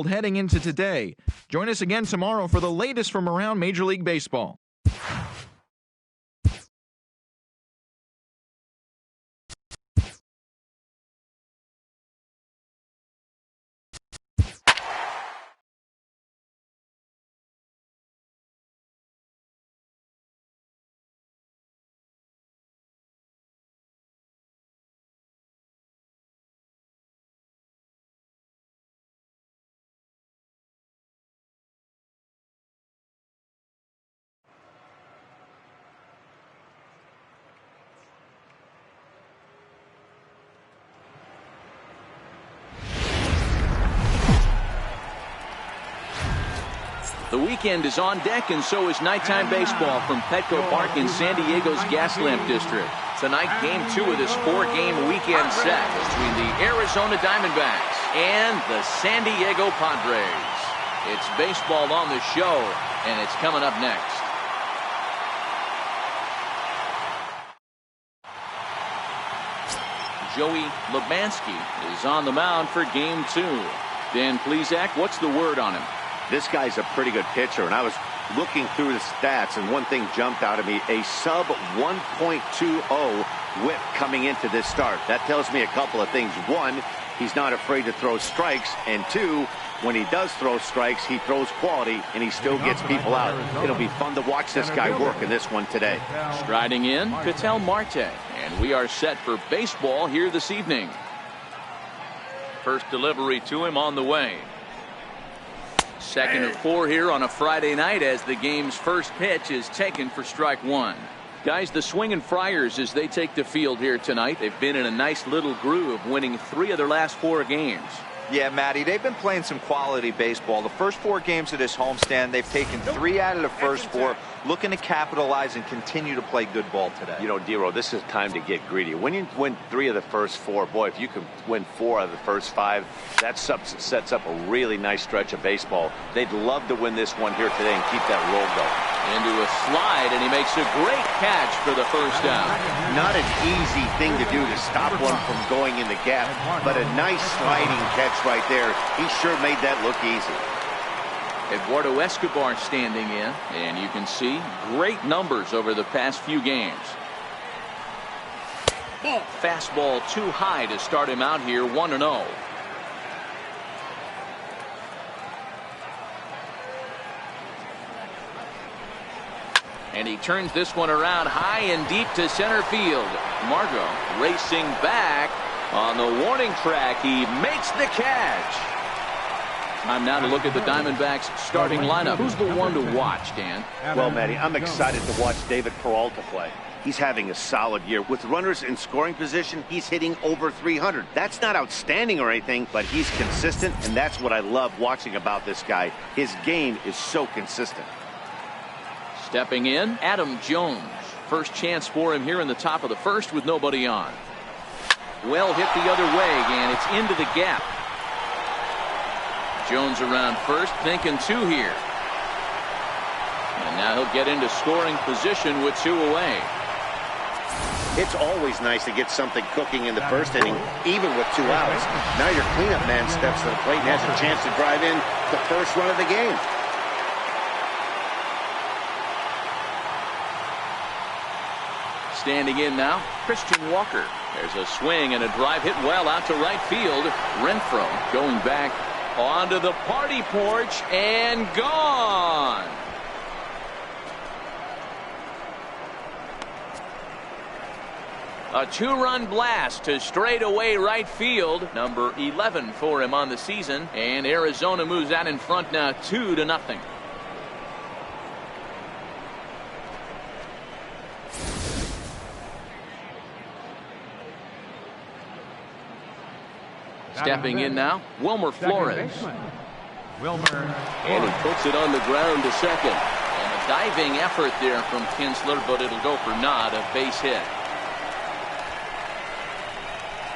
heading into today. Join us again tomorrow for the latest from around Major League Baseball. The weekend is on deck, and so is nighttime baseball from Petco Park in San Diego's Gaslamp District. Tonight, Game 2 of this 4-game weekend set between the Arizona Diamondbacks and the San Diego Padres. It's baseball on the show, and it's coming up next. Joey Lebansky is on the mound for Game 2. Dan Plesac, what's the word on him? This guy's a pretty good pitcher, and I was looking through the stats, and one thing jumped out at me: a sub 1.20 whip coming into this start. That tells me a couple of things. One, he's not afraid to throw strikes, and two, when he does throw strikes, he throws quality, and he still gets people out. It'll be fun to watch this guy work in this one today. Striding in, Ketel Marte, and we are set for baseball here this evening. First delivery to him on the way. Second of 4 here on a Friday night as the game's first pitch is taken for strike 1. Guys, the Swingin' Friars, as they take the field here tonight, they've been in a nice little groove, winning 3 of their last 4 games. Yeah, Matty, they've been playing some quality baseball. The first 4 games of this homestand, they've taken 3 out of the first 4, looking to capitalize and continue to play good ball today. You know, Dero, this is time to get greedy. When you win 3 of the first 4, boy, if you can win 4 out of the first 5, that sets up a really nice stretch of baseball. They'd love to win this one here today and keep that roll going. Into a slide, and he makes a great catch for the first down. Not an easy thing to do to stop one from going in the gap, but a nice sliding catch right there. He sure made that look easy. Eduardo Escobar standing in, and you can see great numbers over the past few games. Fastball too high to start him out here, 1-0. And he turns this one around high and deep to center field. Margot racing back on the warning track. He makes the catch. Time now to look at the Diamondbacks starting lineup. Who's the one to watch, Dan? Well, Matty, I'm excited to watch David Peralta play. He's having a solid year. With runners in scoring position, he's hitting over 300. That's not outstanding or anything, but he's consistent, and that's what I love watching about this guy. His game is so consistent. Stepping in, Adam Jones. First chance for him here in the top of the first with nobody on. Well hit the other way, and it's into the gap. Jones around first, thinking 2 here. And now he'll get into scoring position with 2 away. It's always nice to get something cooking in the first inning, even with 2 outs. Now your cleanup man steps to the plate and has a chance to drive in the first run of the game. Standing in now, Christian Walker. There's a swing and a drive hit well out to right field. Renfroe going back onto the party porch and gone. A 2-run blast to straightaway right field. Number 11 for him on the season. And Arizona moves out in front now 2-0. Stepping in now, Wilmer Flores. And he puts it on the ground to second. And a diving effort there from Kinsler, but it'll go for naught, a base hit.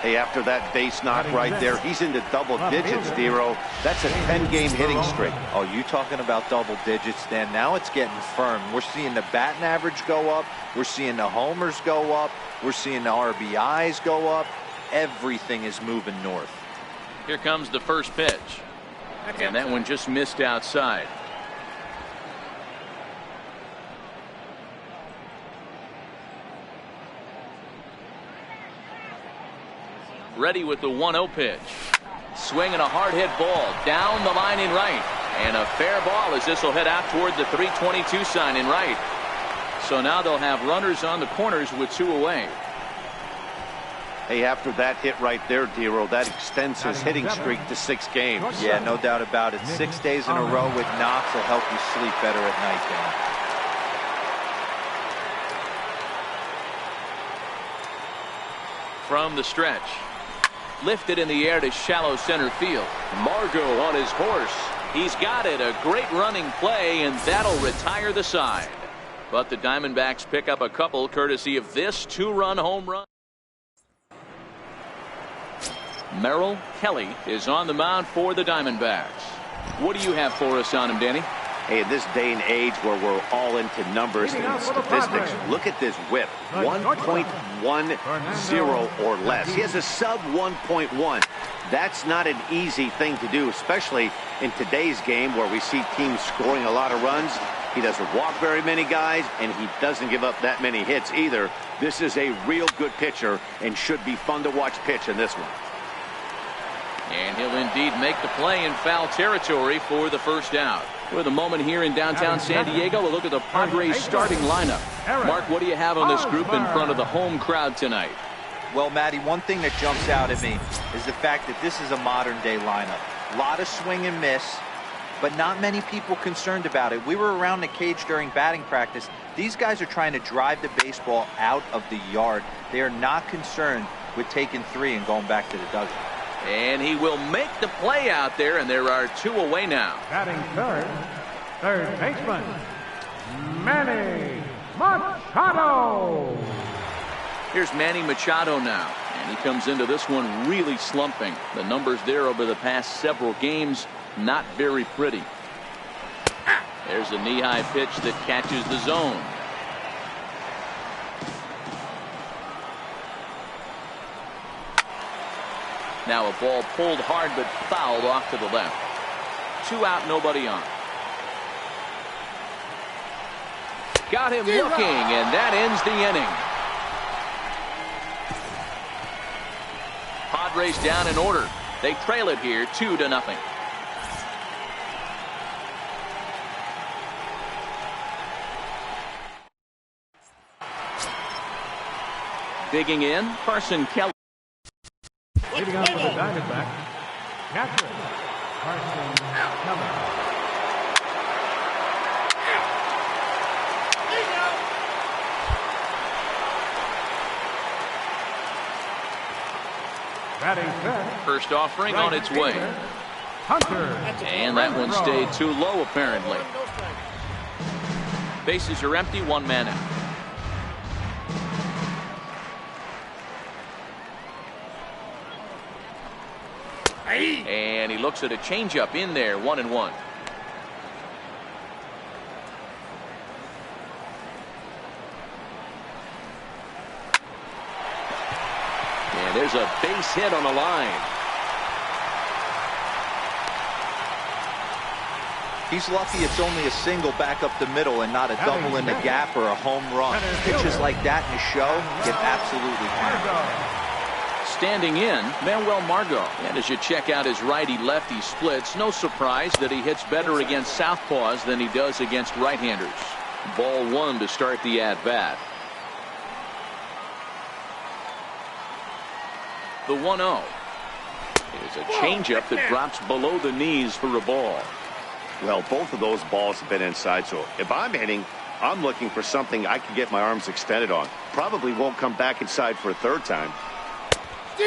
Hey, after that base knock right there, he's into double digits, Dero. That's a 10-game hitting streak. Oh, you talking about double digits, Dan? Now it's getting firm. We're seeing the batting average go up. We're seeing the homers go up. We're seeing the RBIs go up. Everything is moving north. Here comes the first pitch. And that one just missed outside. Ready with the 1-0 pitch. Swinging a hard hit ball down the line in right. And a fair ball as this will head out toward the 322 sign in right. So now they'll have runners on the corners with 2 away. Hey, after that hit right there, Dero, that extends his hitting streak to 6 games. Yeah, no doubt about it. 6 days in a row with knocks will help you sleep better at night, Dan. From the stretch. Lifted in the air to shallow center field. Margot on his horse. He's got it. A great running play, and that'll retire the side. But the Diamondbacks pick up a couple courtesy of this 2-run home run. Merrill Kelly is on the mound for the Diamondbacks. What do you have for us on him, Danny? Hey, in this day and age where we're all into numbers and statistics, look at this whip. 1.10 or less. He has a sub 1.1. That's not an easy thing to do, especially in today's game where we see teams scoring a lot of runs. He doesn't walk very many guys, and he doesn't give up that many hits either. This is a real good pitcher and should be fun to watch pitch in this one. And he'll indeed make the play in foul territory for the first out. With a moment here in downtown San Diego, we'll look at the Padres starting lineup. Mark, what do you have on this group in front of the home crowd tonight? Well, Matty, one thing that jumps out at me is the fact that this is a modern-day lineup. A lot of swing and miss, but not many people concerned about it. We were around the cage during batting practice. These guys are trying to drive the baseball out of the yard. They are not concerned with taking 3 and going back to the dugout. And he will make the play out there, and there are 2 away now. Batting third baseman, Manny Machado. Here's Manny Machado now, and he comes into this one really slumping. The numbers there over the past several games, not very pretty. There's a knee-high pitch that catches the zone. Now a ball pulled hard but fouled off to the left. 2 out, nobody on. Got him looking, and that ends the inning. Padres down in order. They trail it here 2-0. Digging in, Carson Kelly. Leading up for the Diamondbacks, catcher, Carson Kelly. Batting fifth. First offering on its way. Hunter. And that one stayed too low, apparently. Bases are empty, 1 man out. And he looks at a changeup in there, 1-1. And there's a base hit on the line. He's lucky it's only a single back up the middle and not a double in the gap or a home run. Pitches like that in the show get absolutely hammered. Standing in, Manuel Margot. And as you check out his righty-lefty splits, no surprise that he hits better against southpaws than he does against right-handers. Ball 1 to start the at-bat. The 1-0 is a changeup that drops below the knees for a ball. Well, both of those balls have been inside, so if I'm hitting, I'm looking for something I can get my arms extended on. Probably won't come back inside for a 3rd time.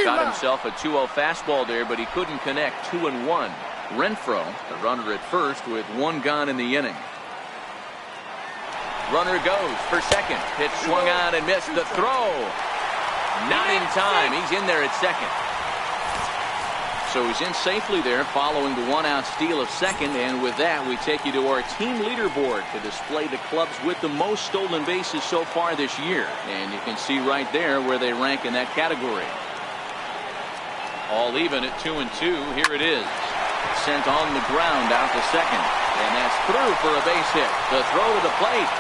Got himself a 2-0 fastball there, but he couldn't connect. 2-1. Renfroe, the runner at first, with 1 gone in the inning. Runner goes for second. Pitch swung on and missed. The throw. Not in time. He's in there at second. So he's in safely there following the 1-out steal of second. And with that, we take you to our team leaderboard to display the clubs with the most stolen bases so far this year. And you can see right there where they rank in that category. All even at 2-2. Here it is. Sent on the ground out to second. And that's through for a base hit. The throw to the plate.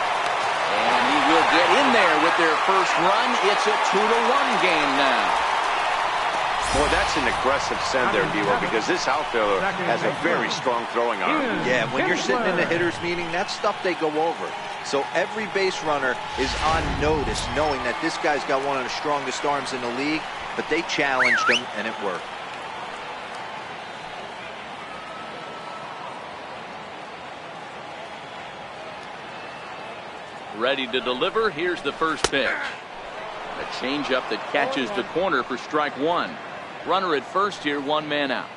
And he will get in there with their first run. It's a 2-1 game now. Boy, that's an aggressive send there, D-Lo, because this outfielder has a very strong throwing arm. Yeah, when you're sitting in the hitters meeting, that's stuff they go over. So every base runner is on notice, knowing that this guy's got one of the strongest arms in the league, but they challenged him, and it worked. Ready to deliver. Here's the first pitch. A changeup that catches the corner for strike one. Runner at first here, one man out.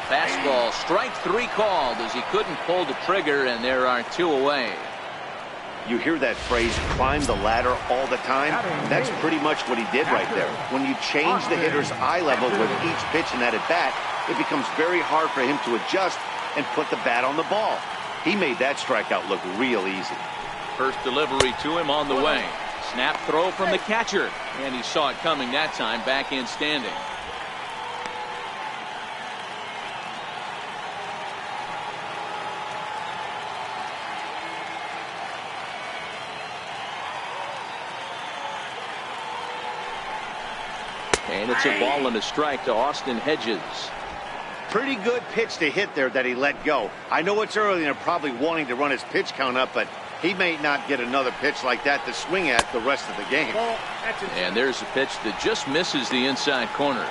Fastball, strike three called as he couldn't pull the trigger, and there are two away. You hear that phrase, climb the ladder all the time? That's pretty much what he did right there. When you change the hitter's eye level with each pitch in that at-bat, it becomes very hard for him to adjust and put the bat on the ball. He made that strikeout look real easy. First delivery to him on the way. Snap throw from the catcher, and he saw it coming that time, back in standing. And it's a ball and a strike to Austin Hedges. Pretty good pitch to hit there that he let go. I know it's early and they're probably wanting to run his pitch count up, but he may not get another pitch like that to swing at the rest of the game. And there's a pitch that just misses the inside corner.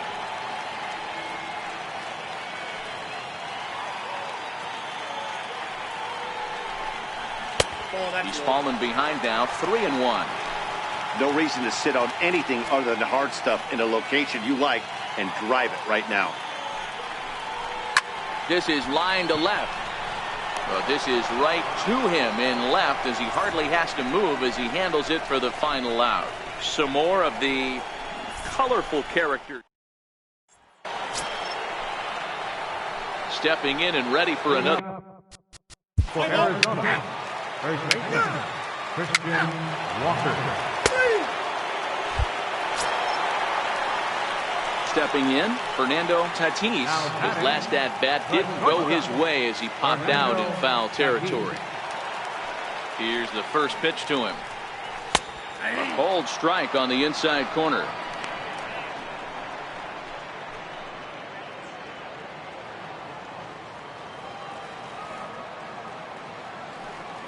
He's fallen behind now, 3-1. No reason to sit on anything other than the hard stuff in a location you like and drive it right now. This is line to left. Well, this is right to him in left as he hardly has to move as he handles it for the final out. Some more of the colorful character. Stepping in and ready for another. For Arizona, first baseman, Christian Walker. Stepping in, Fernando Tatis. His last at-bat didn't go his way as he popped out in foul territory. Here's the first pitch to him. A cold strike on the inside corner.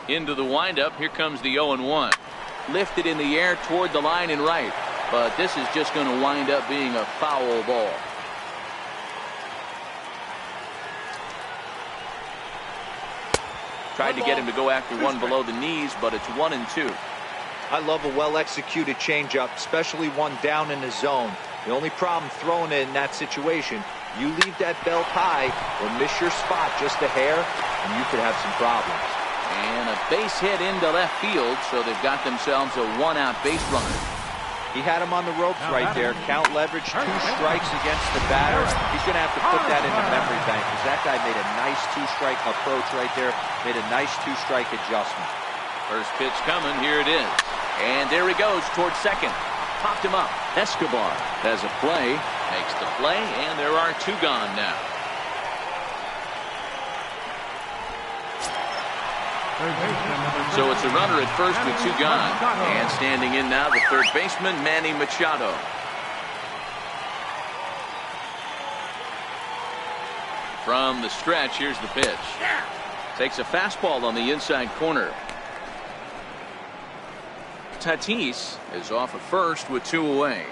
Into the windup. Here comes the 0-1. Lifted in the air toward the line and right. But this is just going to wind up being a foul ball. Tried to get him to go after one below the knees, but it's 1-2. I love a well-executed changeup, especially one down in the zone. The only problem throwing it in that situation, you leave that belt high or miss your spot just a hair, and you could have some problems. And a base hit into left field, so they've got themselves a one-out base runner. He had him on the ropes right there. Count leverage, 2 strikes against the batter. He's going to have to put that in the memory bank because that guy made a nice 2-strike approach right there. Made a nice 2-strike adjustment. First pitch coming. Here it is. And there he goes towards second. Popped him up. Escobar has a play. Makes the play. And there are 2 gone now. So it's a runner at first with 2 gone. And standing in now, the third baseman, Manny Machado. From the stretch, here's the pitch. Takes a fastball on the inside corner. Tatis is off at first with 2 away.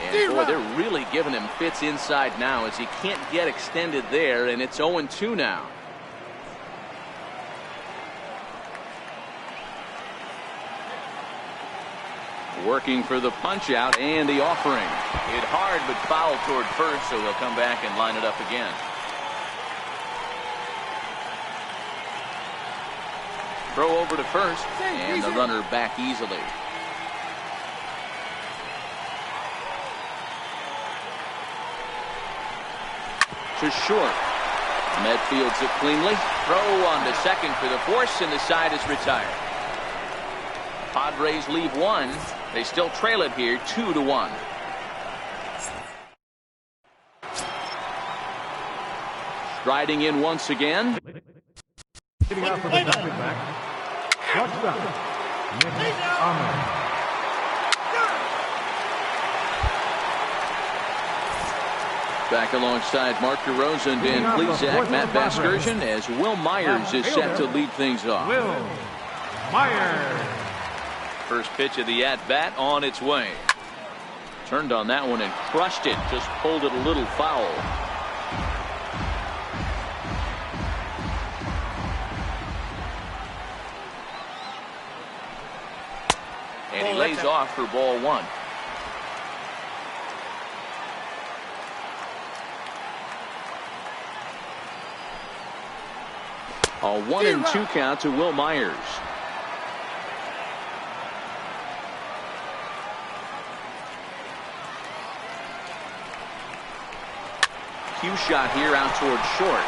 And boy, they're really giving him fits inside now as he can't get extended there, and it's 0-2 now. Working for the punch out and the offering. Hit hard but foul toward first, so they'll come back and line it up again. Throw over to first, and the runner back easily. to short. Met fields it cleanly. Throw on to second for the force, and the side is retired. Padres leave one. They still trail it here 2-1. Striding in once again. Hitting out for the Diamondbacks. Shortstop, Nick Ahmed. Back alongside Mark DeRosa and Dan Plesac, Matt Vasgersian, as Will Myers is set to lead things off. Will Myers. First pitch of the at-bat on its way. Turned on that one and crushed it. Just pulled it a little foul. And he lays off for ball one. A 1-2 count to Will Myers. Cue shot here out toward short.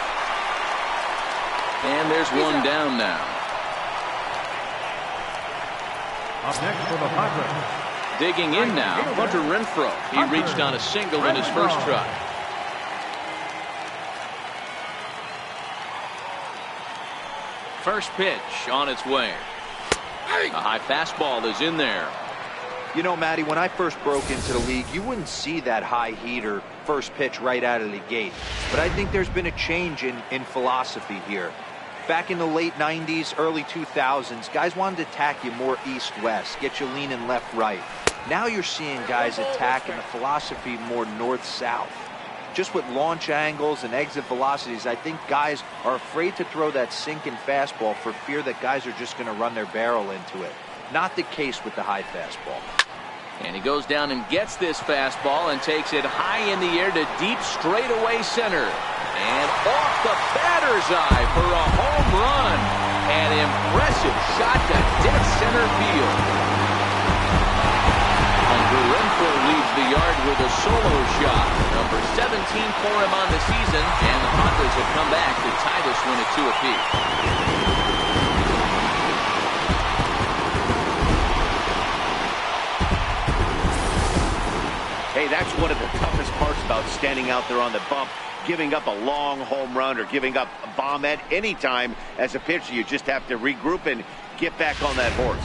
And there's one down now. Up next for the Padres. Digging in now, Hunter Renfroe. He reached on a single in his first try. First pitch on its way. A high fastball is in there. You know, Matty, when I first broke into the league, you wouldn't see that high heater first pitch right out of the gate. But I think there's been a change in philosophy here. Back in the late 90s, early 2000s, guys wanted to attack you more east-west, get you leaning left-right. Now you're seeing guys attack in the philosophy more north-south. Just with launch angles and exit velocities, I think guys are afraid to throw that sinking fastball for fear that guys are just going to run their barrel into it. Not the case with the high fastball. And he goes down and gets this fastball and takes it high in the air to deep straightaway center. And off the batter's eye for a home run. An impressive shot to dead center field. Hunter Renfroe leads the yard with a solo shot. Number 17 for him on the season. And the Padres have come back to tie this one at 2 apiece. Hey, that's one of the toughest parts about standing out there on the bump. Giving up a long home run or giving up a bomb at any time as a pitcher. You just have to regroup and get back on that horse.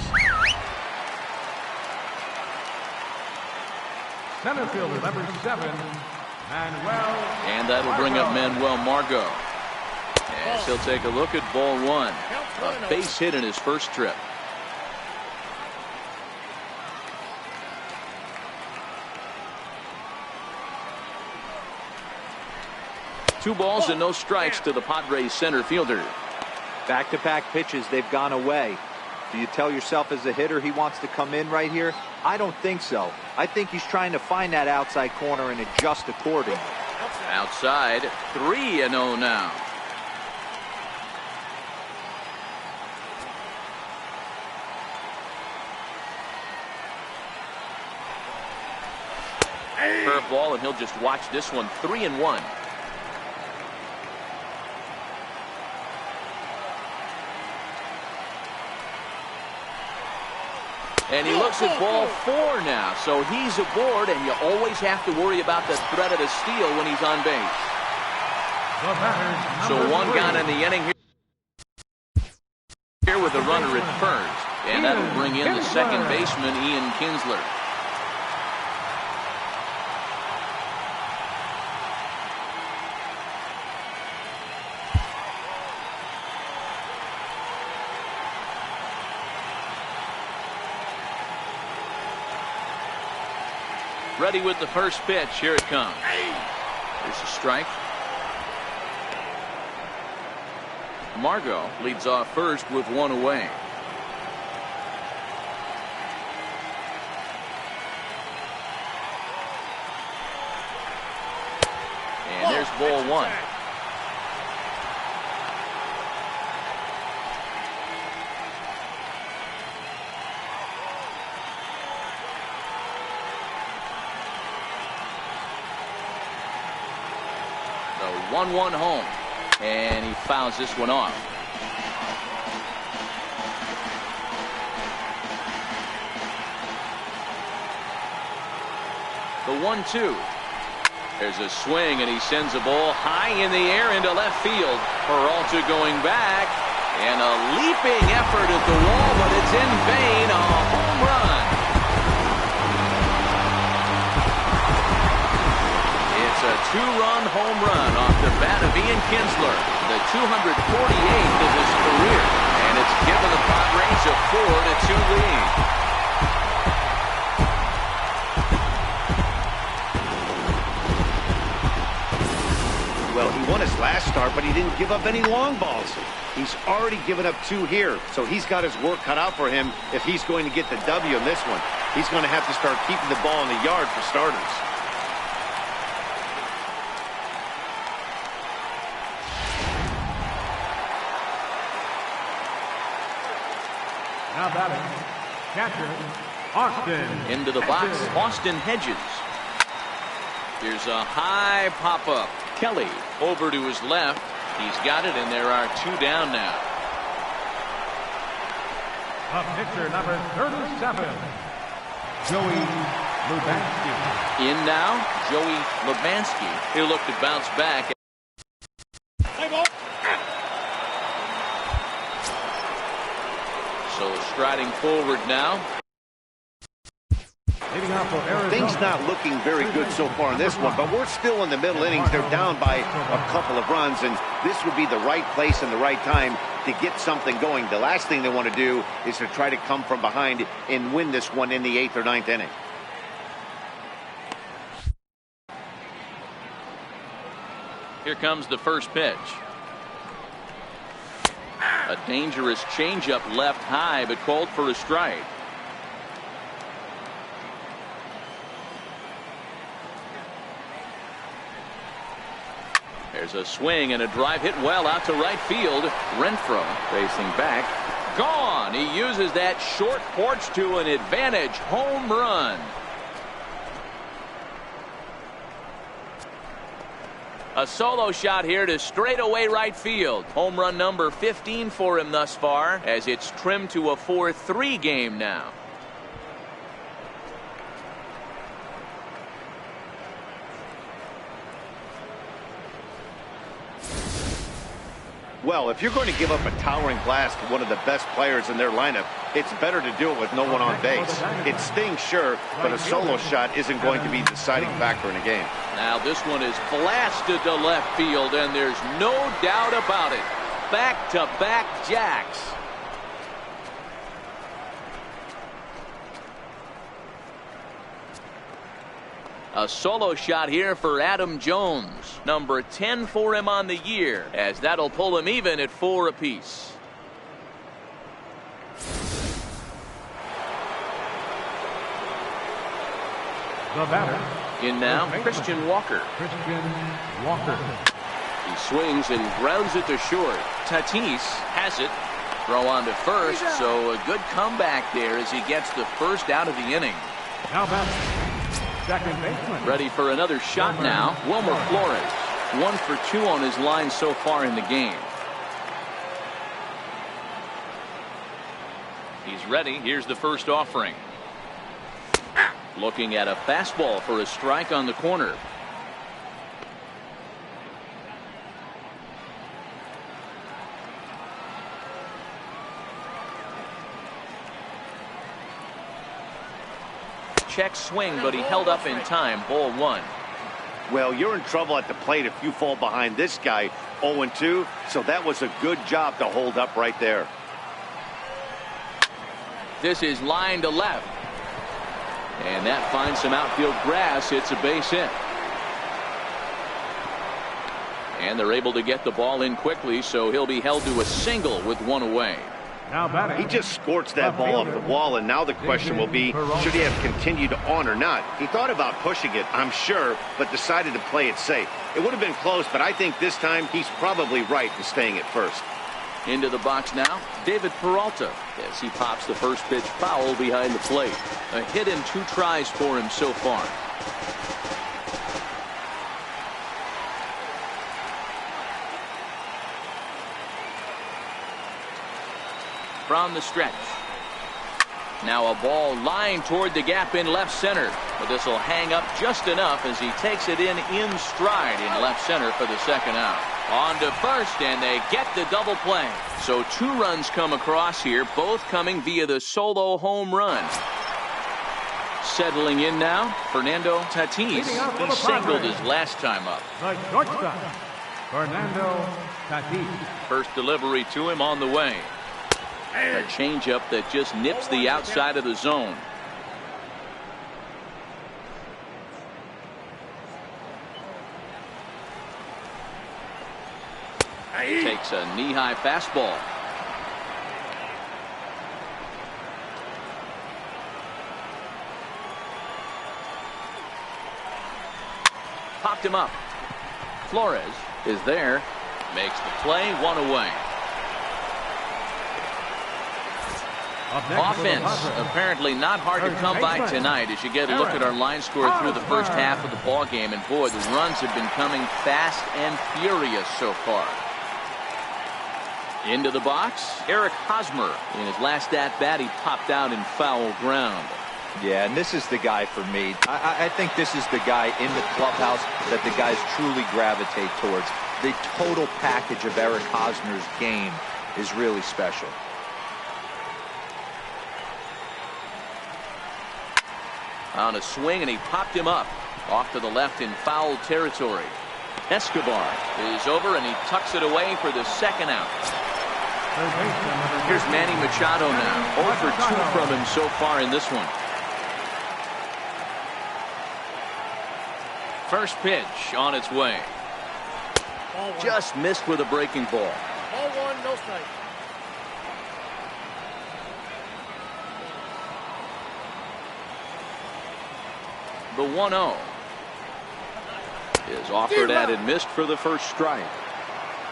Center fielder number 7, Manuel. And that'll bring up Manuel Margot. As he'll take a look at ball one. A base hit in his first trip. Two balls and no strikes to the Padres center fielder. Back-to-back pitches, they've gone away. Do you tell yourself as a hitter he wants to come in right here? I don't think so. I think he's trying to find that outside corner and adjust accordingly. Outside, 3-0 now. Curveball, and he'll just watch this one. 3-1. And he looks at ball 4 now, so he's aboard, and you always have to worry about the threat of a steal when he's on base. So one gun in the inning here with a runner at first, and that'll bring in the second baseman, Ian Kinsler. Ready with the first pitch. Here it comes. There's a strike. Margot leads off first with one away. And there's ball one. So 1-1 home. And he fouls this one off. The 1-2. There's a swing, and he sends a ball high in the air into left field. Peralta going back, and a leaping effort at the wall, but it's in vain. A home run. It's a two-run home run off the bat of Ian Kinsler, the 248th of his career, and it's given the Padres a 4-2 lead. Well, he won his last start, but he didn't give up any long balls. He's already given up 2 here, so he's got his work cut out for him if he's going to get the W in this one. He's going to have to start keeping the ball in the yard for starters. Now batting, catcher, Austin. Into the box, Austin Hedges. Here's a high pop-up. Kelly over to his left. He's got it, and there are 2 down now. The pitcher, number 37, Joey Lubansky. In now, Joey Lubansky. He'll look to bounce back. So striding forward now. Things not looking very good so far in this one, but we're still in the middle innings. They're down by a couple of runs, and this would be the right place and the right time to get something going. The last thing they want to do is to try to come from behind and win this one in the 8th or 9th inning. Here comes the first pitch. A dangerous changeup left high, but called for a strike. There's a swing and a drive hit well out to right field. Renfroe facing back. Gone. He uses that short porch to an advantage. Home run. A solo shot here to straightaway right field. Home run number 15 for him thus far, as it's trimmed to a 4-3 game now. Well, if you're going to give up a towering blast to one of the best players in their lineup, it's better to do it with no one on base. It stings, sure, but a solo shot isn't going to be the deciding factor in a game. Now this one is blasted to left field, and there's no doubt about it. Back-to-back jacks. A solo shot here for Adam Jones. Number 10 for him on the year, as that'll pull him even at 4 apiece. The batter. In now, Christian Walker. He swings and grounds it to short. Tatis has it. Throw on to first, so a good comeback there as he gets the first out of the inning. Now batting, second baseman. Ready for another shot now. Wilmer Flores. 1 for 2 on his line so far in the game. He's ready. Here's the first offering. Looking at a fastball for a strike on the corner. Check swing, but he held up in time. Ball 1. Well, you're in trouble at the plate if you fall behind this guy 0-2, so that was a good job to hold up right there. This is line to left. And that finds some outfield grass. It's a base hit. And they're able to get the ball in quickly, so he'll be held to a single with 1 away. Now batting. He just scorched that ball off the wall, and now the question will be, should he have continued on or not? He thought about pushing it, I'm sure, but decided to play it safe. It would have been close, but I think this time he's probably right in staying at first. Into the box now, David Peralta, as he pops the first pitch foul behind the plate. A hit in 2 tries for him so far. from the stretch. Now a ball lined toward the gap in left center. But this will hang up just enough as he takes it in stride in left center for the second out. On to first, and they get the double play. So 2 runs come across here, both coming via the solo home run. Settling in now, Fernando Tatis. He singled his last time up. The shortstop, Fernando Tatis. First delivery to him on the way. A changeup that just nips the outside of the zone. Takes a knee-high fastball. Popped him up. Flores is there. Makes the play, 1 away. Offense apparently not hard to come by tonight as you get a look at our line score through the first half of the ball game, and boy, the runs have been coming fast and furious so far. Into the box, Eric Hosmer. In his last at-bat, he popped out in foul ground. Yeah, and this is the guy for me. I think this is the guy in the clubhouse that the guys truly gravitate towards. The total package of Eric Hosmer's game is really special. On a swing, and he popped him up. Off to the left in foul territory. Escobar is over, and he tucks it away for the second out. Here's Manny Machado now. 0 for 2 from him so far in this one. First pitch on its way. Just missed with a breaking ball. Ball 1, no strike. The 1-0 is offered at and missed for the first strike.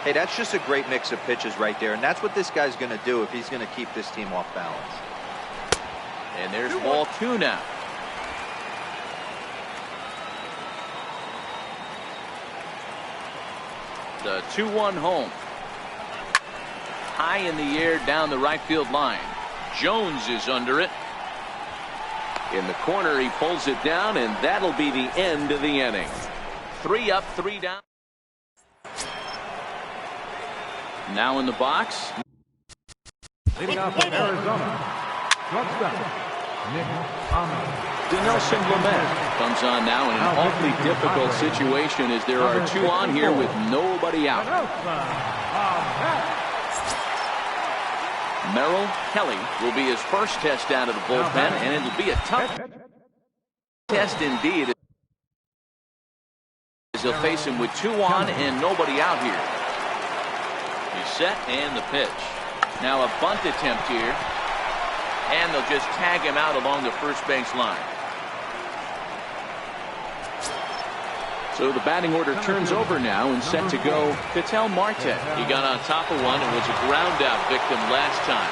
Hey, that's just a great mix of pitches right there, and that's what this guy's going to do if he's going to keep this team off balance. And there's ball 2 now. The 2-1 home. High in the air down the right field line. Jones is under it. In the corner, he pulls it down, and that'll be the end of the inning. 3 up, 3 down. Now in the box. Leading off from Arizona, shortstop, Nick Ahmed. Dinelson Lamet comes on now in an awfully difficult situation as there are 2 on here with nobody out. Merrill Kelly will be his first test out of the bullpen, and it'll be a tough test indeed as they'll face him with 2 on and nobody out here. He's set, and the pitch. Now a bunt attempt here, and they'll just tag him out along the first base line. So the batting order turns over now and set to go Ketel Marte. He got on top of one and was a ground out victim last time.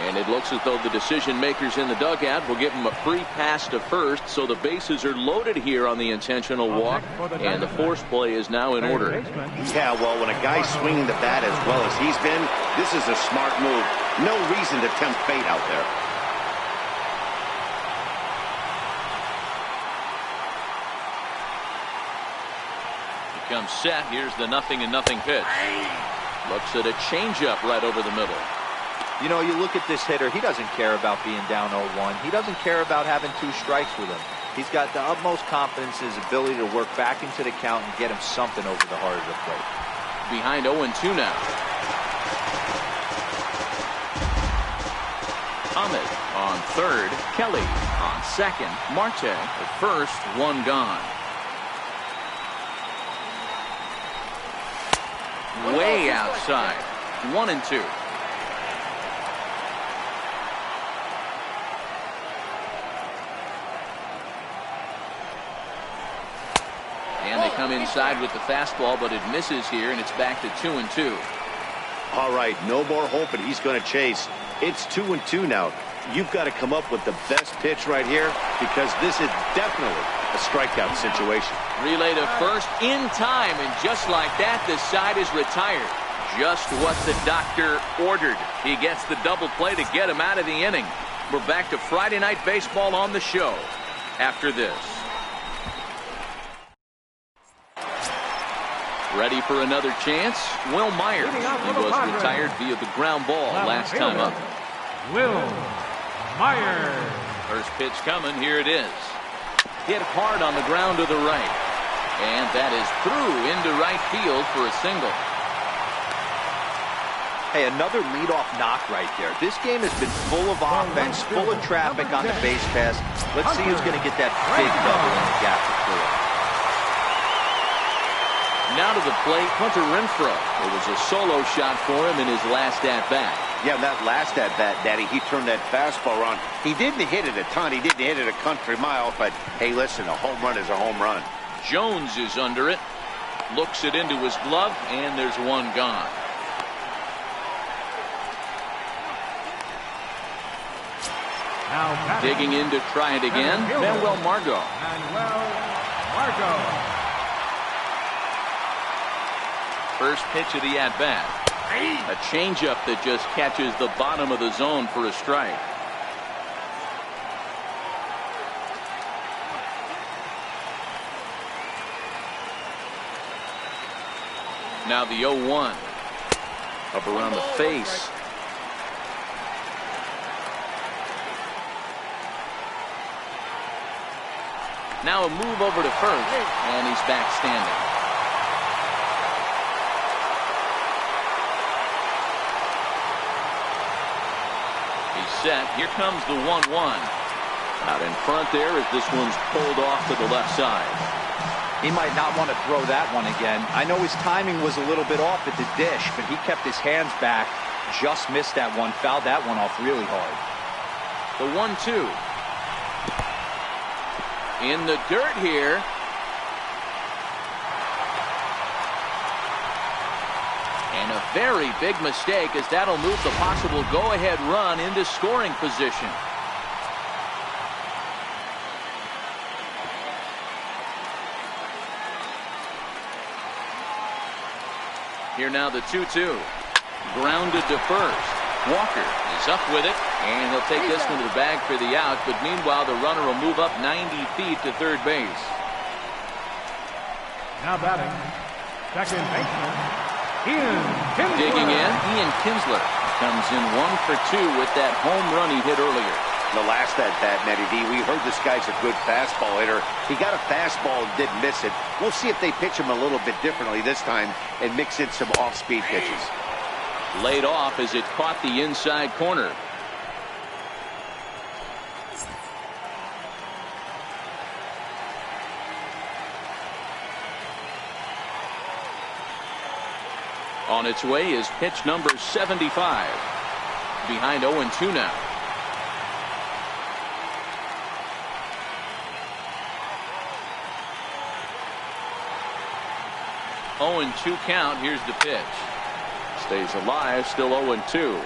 And it looks as though the decision makers in the dugout will give him a free pass to first, so the bases are loaded here on the intentional walk, and the force play is now in order. Yeah, well, when a guy's swinging the bat as well as he's been, this is a smart move. No reason to tempt fate out there. Comes set. Here's the 0-0 pitch. Looks at a changeup right over the middle. You know, you look at this hitter, he doesn't care about being down 0-1. He doesn't care about having 2 strikes with him. He's got the utmost confidence in his ability to work back into the count and get him something over the heart of the plate. Behind 0-2 now. Ahmed on third. Kelly on second. Marte at first. 1 gone. Way outside. 1-2. And they come inside with the fastball, but it misses here, and it's back to 2-2. All right, no more hoping he's going to chase. It's 2-2 now. You've got to come up with the best pitch right here because this is definitely a strikeout situation. Relay to first in time, and just like that, the side is retired. Just what the doctor ordered. He gets the double play to get him out of the inning. We're back to Friday Night Baseball on the show after this. Ready for another chance? Will Myers. He was retired via the ground ball last time up. Will Myers. First pitch coming. Here it is. Hit hard on the ground to the right. And that is through into right field for a single. Hey, another leadoff knock right there. This game has been full of offense, full of traffic on the base pass. Let's see who's going to get that big double in the gap to clear. Now to the plate, Hunter Renfroe. It was a solo shot for him in his last at-bat. Yeah, that last at-bat, Daddy, he turned that fastball on. He didn't hit it a ton. He didn't hit it a country mile. But, hey, listen, a home run is a home run. Jones is under it. Looks it into his glove, and there's one gone. Now digging in to try it again. Manuel Margot. Manuel Margot. First pitch of the at-bat. A changeup that just catches the bottom of the zone for a strike. Now the 0-1. Up around the face. Now a move over to first, and he's back standing. He's set. Here comes the 1-1. Out in front there as this one's pulled off to the left side. He might not want to throw that one again. I know his timing was a little bit off at the dish, but he kept his hands back. Just missed that one. Fouled that one off really hard. The 1-2. In the dirt here. And a very big mistake, as that'll move the possible go-ahead run into scoring position. Here now the 2-2. Grounded to first. Walker is up with it, and he'll take this one to the bag for the out, but meanwhile the runner will move up 90 feet to third base. Now batting, second baseman, Ian Kinsler. Digging in, Ian Kinsler comes in 1 for 2 with that home run he hit earlier. The last at-bat, Matty D, we heard this guy's a good fastball hitter. He got a fastball and didn't miss it. We'll see if they pitch him a little bit differently this time and mix in some off-speed pitches. Laid off as it caught the inside corner. On its way is pitch number 75. Behind 0-2 now. Oh, and 2 count. Here's the pitch. Stays alive, still 0-2.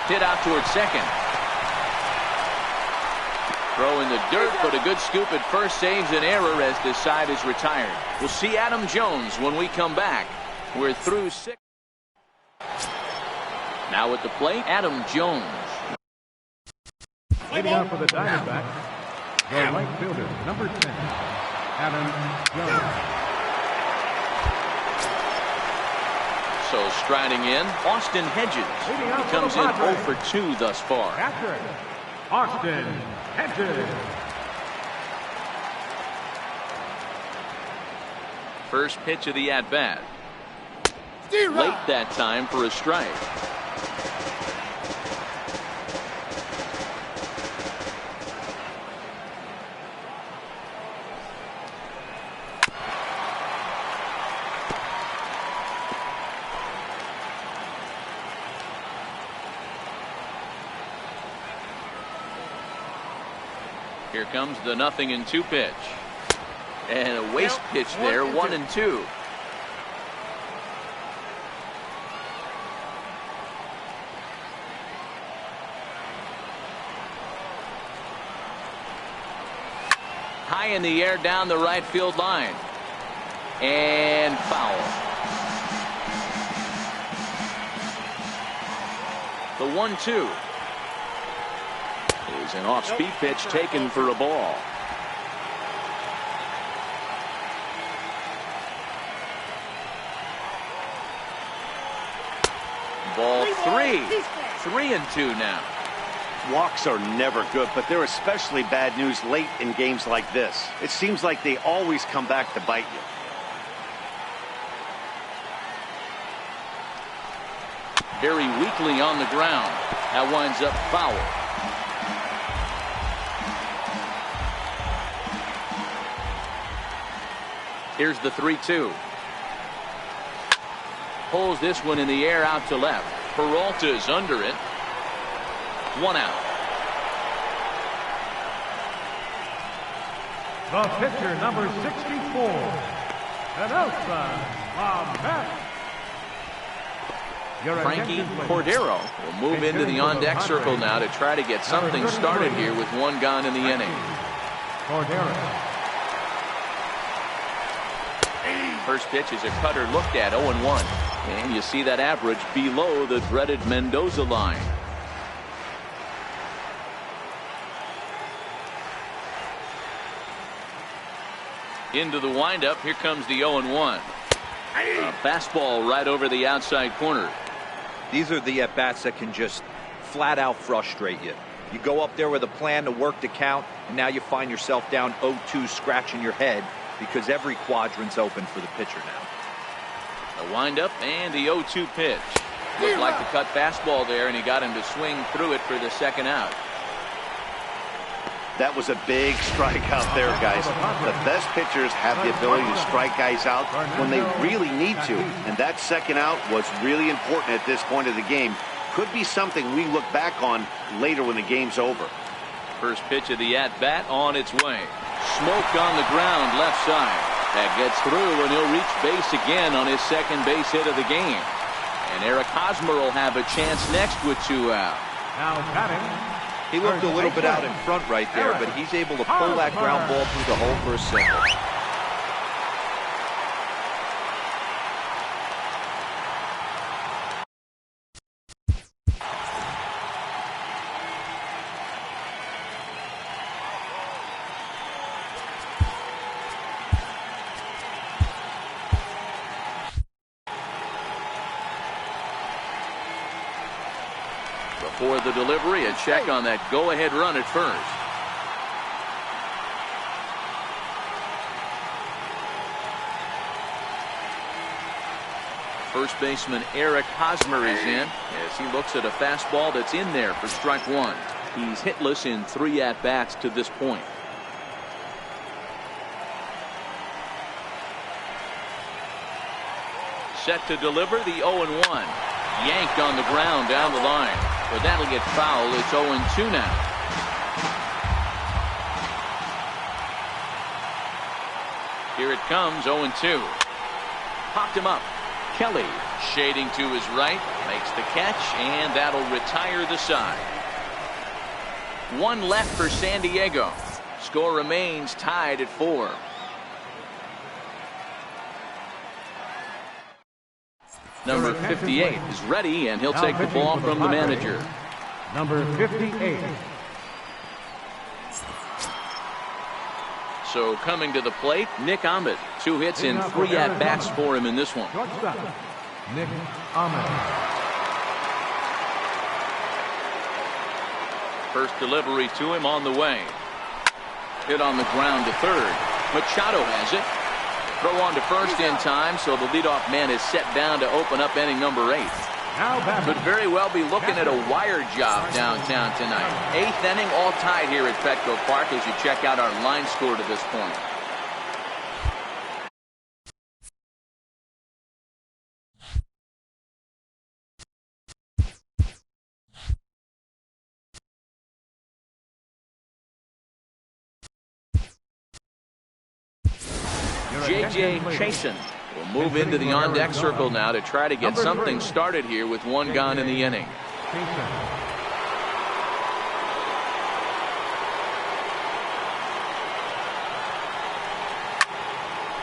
Hit out towards second. Throw in the dirt, but a good scoop at first saves an error as this side is retired. We'll see Adam Jones when we come back. We're through 6. Now at the plate, Adam Jones. Leading off for the Diamondbacks, the right fielder, number 10, Adam Jones. So striding in, Austin Hedges. He comes in 0 for 2 thus far. Catcher, Austin Hedges. First pitch of the at-bat. Late that time for a strike. Here comes the 0-2 pitch. And a waste pitch there, 1-2. High in the air down the right field line. And foul. The 1-2 is an off-speed pitch taken for a ball. Ball 3. 3-2 now. Walks are never good, but they're especially bad news late in games like this. It seems like they always come back to bite you. Very weakly on the ground. That winds up foul. Here's the 3-2. Pulls this one in the air out to left. Peralta's under it. 1 out. The pitcher, number 64, an outside from bat. Frankie Cordero will move into the on-deck circle now to try to get something started here with 1 gone in the inning. Cordero. First pitch is a cutter looked at, 0-1. And you see that average below the dreaded Mendoza line. Into the windup. Here comes the 0-1. A fastball right over the outside corner. These are the at-bats that can just flat out frustrate you. You go up there with a plan to work the count, and now you find yourself down 0-2 scratching your head because every quadrant's open for the pitcher now. The windup and the 0-2 pitch. Looked like the cut fastball there, and he got him to swing through it for the second out. That was a big strikeout there, guys. The best pitchers have the ability to strike guys out when they really need to. And that second out was really important at this point of the game. Could be something we look back on later when the game's over. First pitch of the at-bat on its way. Smoke on the ground left side. That gets through, and he'll reach base again on his second base hit of the game. And Eric Hosmer will have a chance next with 2 out. Now batting. He looked a little bit out in front right there, but he's able to pull that ground ball through the hole for a single. Before the delivery, a check on that go-ahead run at first. First baseman Eric Hosmer is in as he looks at a fastball that's in there for strike 1. He's hitless in 3 at-bats to this point. Set to deliver the 0-1. Yanked on the ground down the line. But that'll get foul. It's 0-2 now. Here it comes, 0-2. Popped him up. Kelly shading to his right. Makes the catch, and that'll retire the side. 1 left for San Diego. Score remains tied at 4. Number 58 is ready, and he'll take the ball from the manager. Number 58. So coming to the plate, Nick Ahmed. 2 hits in 3 at-bats for him in this one. Shortstop, Nick Ahmed. First delivery to him on the way. Hit on the ground to third. Machado has it. Throw on to first in time, so the leadoff man is set down to open up inning number 8. Could very well be looking at a wire job downtown tonight. 8th inning, all tied here at Petco Park as you check out our line score to this point. J.J. Chasen will move into the on-deck circle now to try to get something started here with one gone in the inning.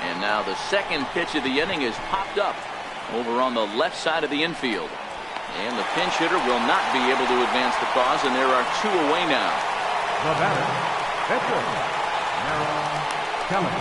And now the second pitch of the inning is popped up over on the left side of the infield. And the pinch hitter will not be able to advance the cause, and there are two away now. The batter, pitcher, Merrill Kelly.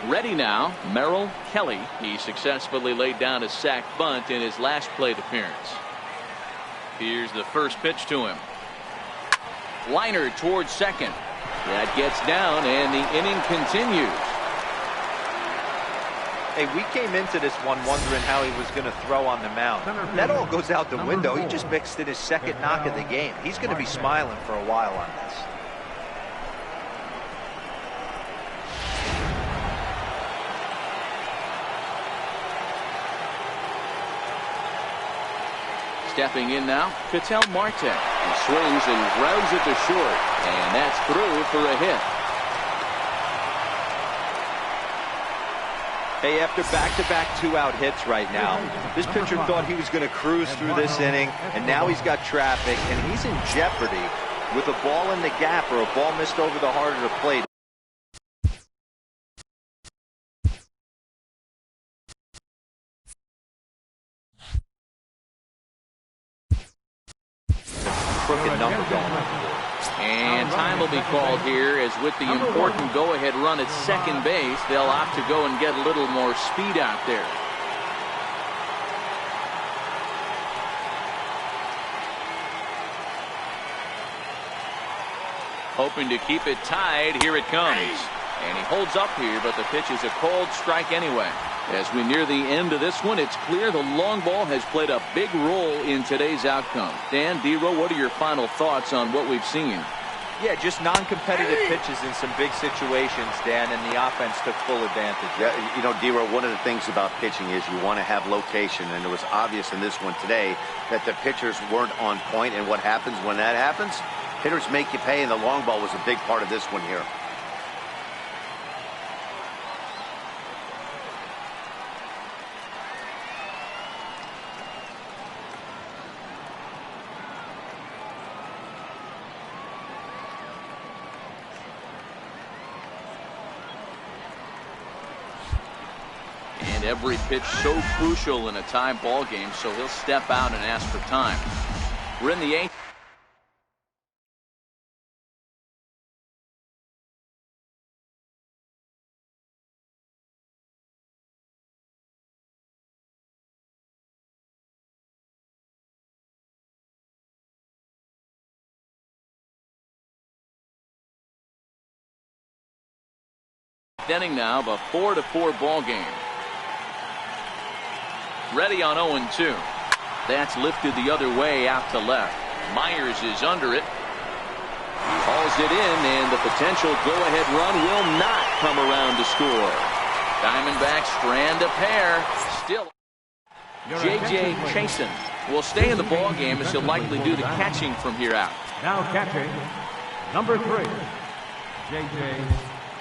Ready now, Merrill Kelly. He successfully laid down a sac bunt in his last plate appearance. Here's the first pitch to him. Liner towards second. That gets down, and the inning continues. Hey, we came into this one wondering how he was going to throw on the mound. That all goes out the window. He just mixed in his second knock of the game. He's going to be smiling for a while on this. Stepping in now, Ketel Marte. He swings and grounds it to short, and that's through for a hit. Hey, after back-to-back two-out hits right now, this pitcher thought he was going to cruise through this inning, and now he's got traffic, and he's in jeopardy with a ball in the gap or a ball missed over the heart of the plate. Crooked number going. And time will be called here, as with the important go-ahead run at second base, they'll opt to go and get a little more speed out there. Hoping to keep it tied. Here it comes. And he holds up here, but the pitch is a cold strike anyway. As we near the end of this one, it's clear the long ball has played a big role in today's outcome. Dan, D-Row, what are your final thoughts on what we've seen? Yeah, just non-competitive pitches in some big situations, Dan, and the offense took full advantage. Yeah, you know, D-Row, one of the things about pitching is you want to have location, and it was obvious in this one today that the pitchers weren't on point, and what happens when that happens? Hitters make you pay, and the long ball was a big part of this one here. And every pitch so crucial in a tie ball game, so he'll step out and ask for time. We're in the eighth. Inning now of a 4-4 ball game. Ready on 0-2. That's lifted the other way out to left. Myers is under it. He hauls it in, and the potential go-ahead run will not come around to score. Diamondbacks strand a pair. Still, J.J. Chasen will stay in the ball game, as he'll likely do the catching from here out. Now catching, number 3, J.J.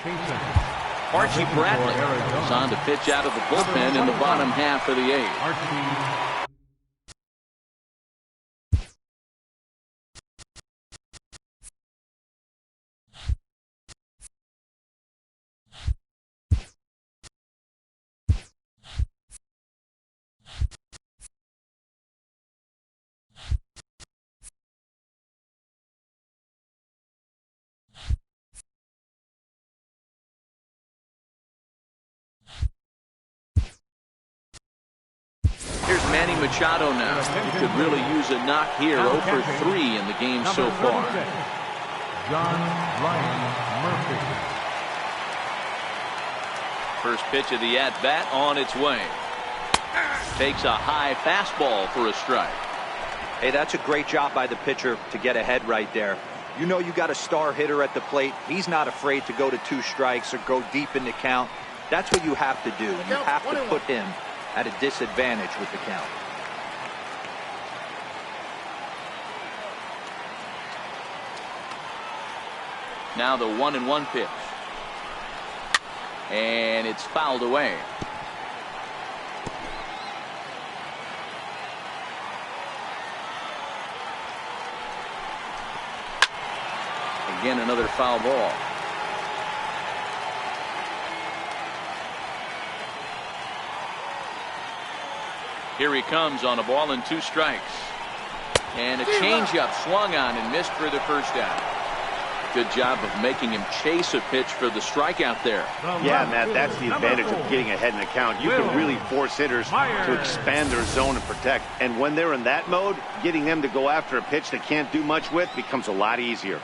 Chasen. Archie Bradley is on to pitch out of the bullpen in the bottom half of the eighth. Archie. Manny Machado now. He could really use a knock here. 0 for 3 in the game so far. John Ryan Murphy. First pitch of the at-bat on its way. Takes a high fastball for a strike. Hey, that's a great job by the pitcher to get ahead right there. You know you got a star hitter at the plate. He's not afraid to go to 2 strikes or go deep in the count. That's what you have to do. You have to put him at a disadvantage with the count. Now the 1-1 pitch. And it's fouled away. Again, another foul ball. Here he comes on a ball and 2 strikes. And a changeup swung on and missed for the first out. Good job of making him chase a pitch for the strikeout there. Yeah, Matt, that's the advantage of getting ahead in the count. You can really force hitters to expand their zone and protect. And when they're in that mode, getting them to go after a pitch they can't do much with becomes a lot easier.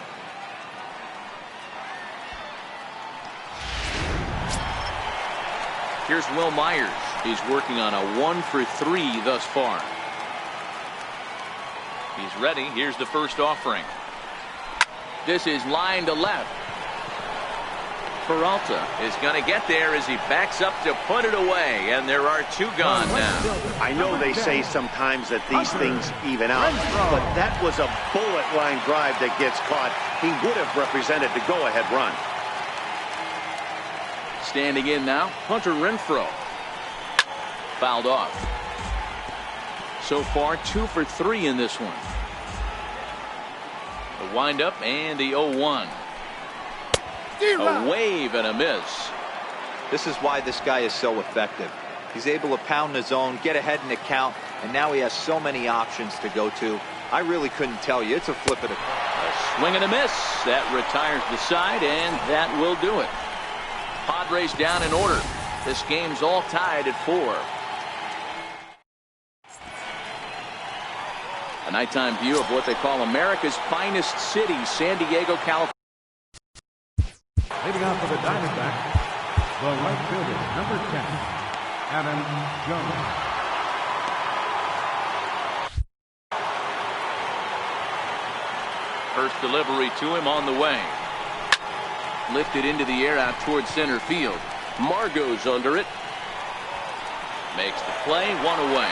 Here's Will Myers. He's working on a 1-for-3 thus far. He's ready. Here's the first offering. This is line to left. Peralta is going to get there as he backs up to put it away, and there are 2 gone now. I know they say sometimes that these things even out, but that was a bullet line drive that gets caught. He would have represented the go-ahead run. Standing in now, Hunter Renfroe. Fouled off. So far, 2 for 3 in this one. The windup and the 0-1. A wave and a miss. This is why this guy is so effective. He's able to pound the zone, get ahead in the count, and now he has so many options to go to. I really couldn't tell you. It's a flip of the... A swing and a miss. That retires the side, and that will do it. Padres down in order. This game's all tied at 4. A nighttime view of what they call America's finest city, San Diego, California. Leading off for the Diamondbacks, the right fielder, number 10, Adam Jones. First delivery to him on the way. Lifted into the air out towards center field. Margot's under it. Makes the play, 1 away.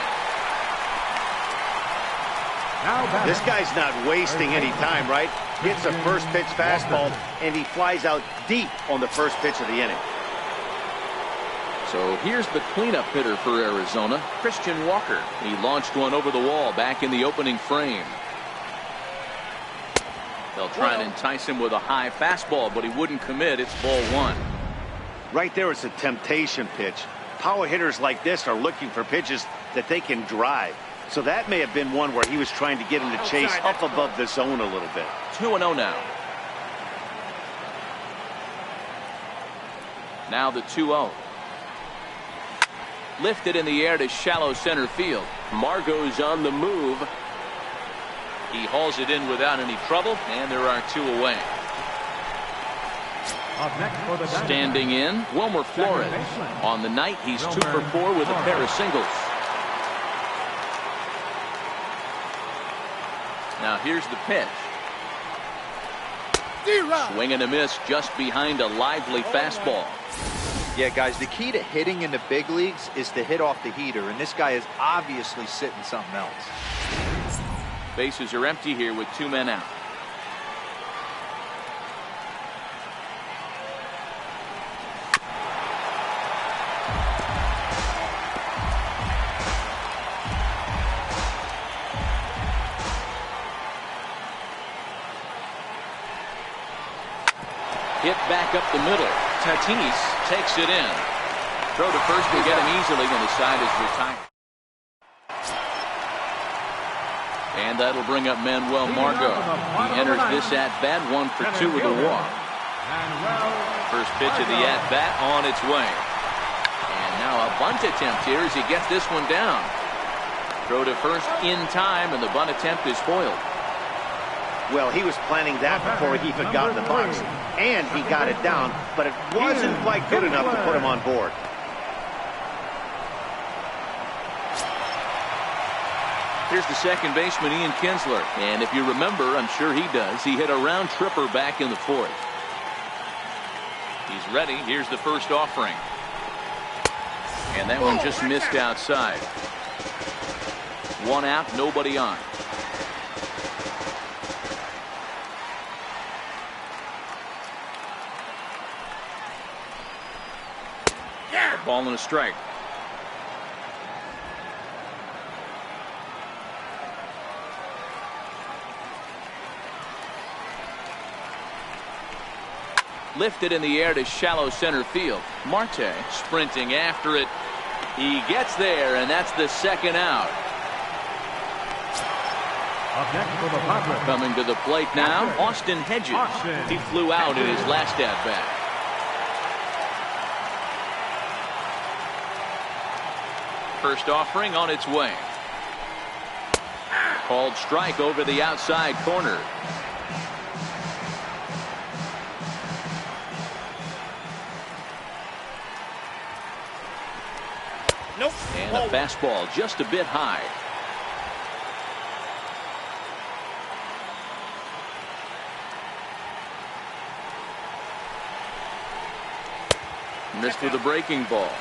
This guy's not wasting any time, right? Hits a first pitch fastball, and he flies out deep on the first pitch of the inning. So here's the cleanup hitter for Arizona, Christian Walker. He launched one over the wall back in the opening frame. They'll try and entice him with a high fastball, but he wouldn't commit. It's ball 1. Right there, it's a temptation pitch. Power hitters like this are looking for pitches that they can drive. So that may have been one where he was trying to get him to chase up above the zone a little bit. 2-0 now. Now the 2-0. Lifted in the air to shallow center field. Margot's on the move. He hauls it in without any trouble, and there are 2 away. Up next for the Standing in, Wilmer Flores. On the night, he's 2 for 4 with a pair of singles. Now here's the pitch. Swing and a miss just behind a lively fastball. Yeah, guys, the key to hitting in the big leagues is to hit off the heater, and this guy is obviously sitting something else. Bases are empty here with 2 men out. Hit back up the middle. Tatis takes it in. Throw to first will get him easily when the side is retired. And that'll bring up Manuel Margot. He enters this at-bat 1 for 2 with a walk. First pitch of the at-bat on its way. And now a bunt attempt here as he gets this one down. Throw to first in time, and the bunt attempt is foiled. Well, he was planning that before he even got in the box, and he got it down, but it wasn't quite good enough to put him on board. Here's the second baseman, Ian Kinsler. And if you remember, I'm sure he does, he hit a round tripper back in the 4th. He's ready. Here's the first offering. And that one just missed outside. 1 out, nobody on. A ball and a strike. Lifted in the air to shallow center field. Marte sprinting after it. He gets there, and that's the 2nd out. Coming to the plate now, Austin Hedges. He flew out in his last at-bat. First offering on its way. Called strike over the outside corner. Nope. And a fastball just a bit high. Missed with a breaking ball.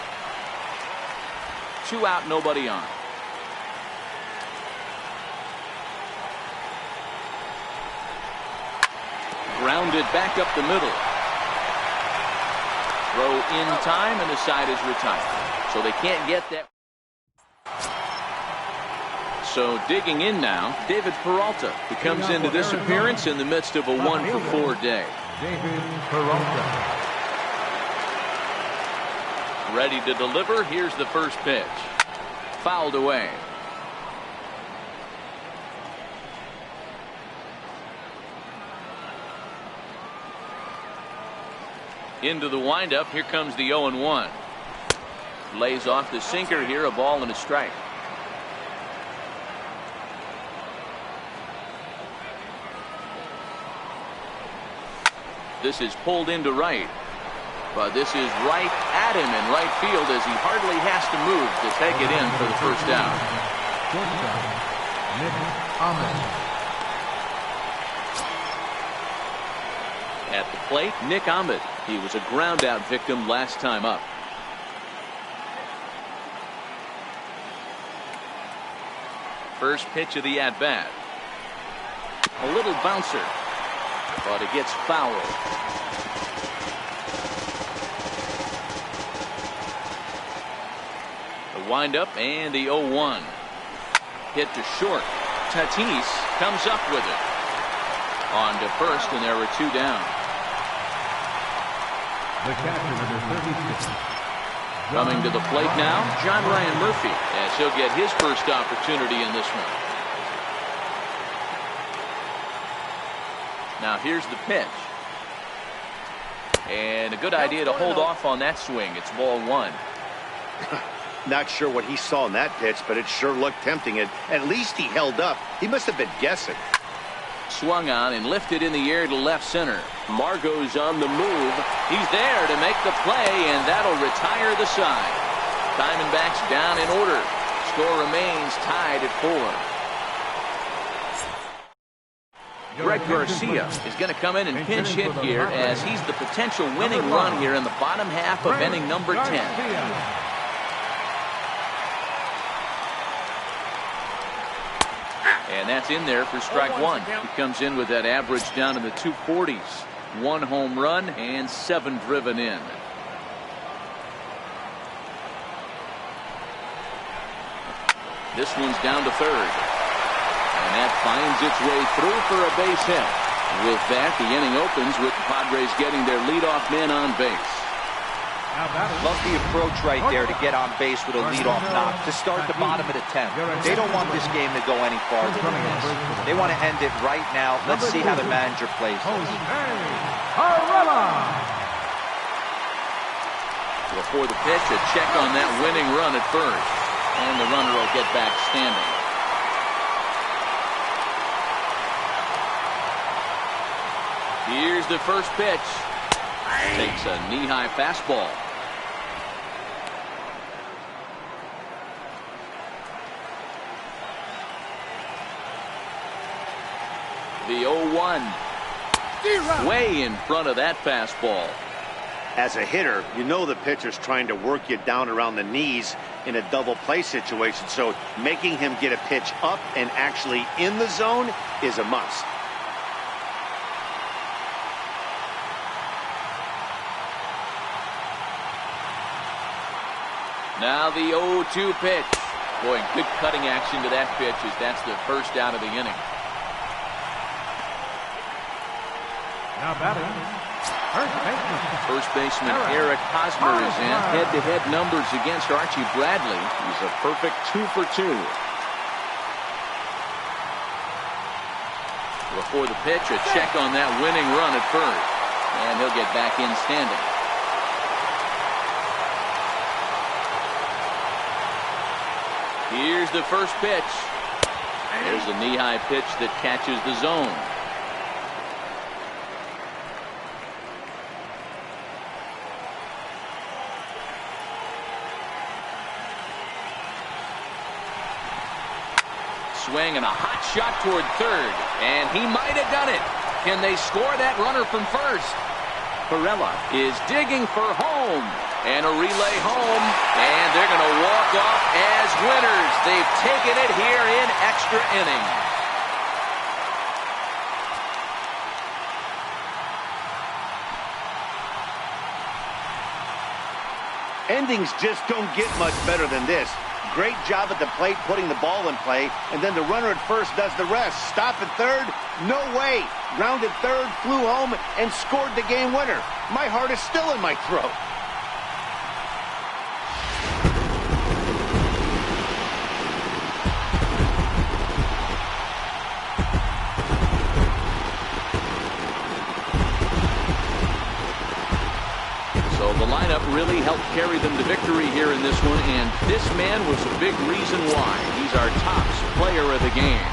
2 out, nobody on. Grounded back up the middle. Throw in time, and the side is retired. So they can't get that. So digging in now, David Peralta. He comes into this appearance in the midst of a 1-for-4 day. David Peralta. Ready to deliver. Here's the first pitch. Fouled away. Into the windup. Here comes the 0-1. Lays off the sinker here. A ball and a strike. This is pulled into right. But this is right at him in right field as he hardly has to move to take it in for the first down. At the plate, Nick Ahmed. He was a ground out victim last time up. First pitch of the at-bat. A little bouncer, but it gets fouled. Windup and the 0-1. Hit to short. Tatis comes up with it. On to first, and there were 2 down. The catcher, number 36. Coming to the plate now, John Ryan Murphy, as he'll get his first opportunity in this one. Now here's the pitch. And a good idea to hold off on that swing. It's ball 1. Not sure what he saw in that pitch, but it sure looked tempting. At least he held up. He must have been guessing. Swung on and lifted in the air to left center. Margot's on the move. He's there to make the play, and that'll retire the side. Diamondbacks down in order. Score remains tied at 4. Greg Garcia is going to come in and pinch hit here as he's the potential winning run here in the bottom half of inning number 10. And that's in there for strike 1. He comes in with that average down in the 240s. 1 home run and 7 driven in. This one's down to third. And that finds its way through for a base hit. With that, the inning opens with the Padres getting their leadoff man on base. Love the approach right there to get on base with a leadoff knock to start the bottom of the 10th. They don't want this game to go any farther than this. They want to end it right now. Let's see how the manager plays this. Before the pitch, a check on that winning run at first. And the runner will get back standing. Here's the first pitch. Takes a knee-high fastball. The 0-1. Way in front of that fastball. As a hitter, you know the pitcher's trying to work you down around the knees in a double play situation, so making him get a pitch up and actually in the zone is a must. Now the 0-2 pitch. Boy, good cutting action to that pitch as that's the first out of the inning. Now batting, First baseman Eric Hosmer is in. Head-to-head numbers against Archie Bradley. He's a perfect 2 for 2. Before the pitch, a check on that winning run at first. And he'll get back in standing. Here's the first pitch. There's a knee-high pitch that catches the zone. Swing and a hot shot toward third. And he might have done it. Can they score that runner from first? Perella is digging for home. And a relay home. And they're going to walk off as winners. They've taken it here in extra innings. Endings just don't get much better than this. Great job at the plate putting the ball in play, and then the runner at first does the rest. Stop at third? No way. Grounded third, flew home, and scored the game winner. My heart is still in my throat. So the lineup really helped carry them to victory here in this one, and this man was a big reason why. He's our top player of the game.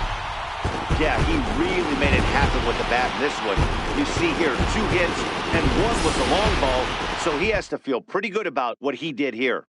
Yeah, he really made it happen with the bat in this one. You see here 2 hits, and 1 was a long ball, so he has to feel pretty good about what he did here.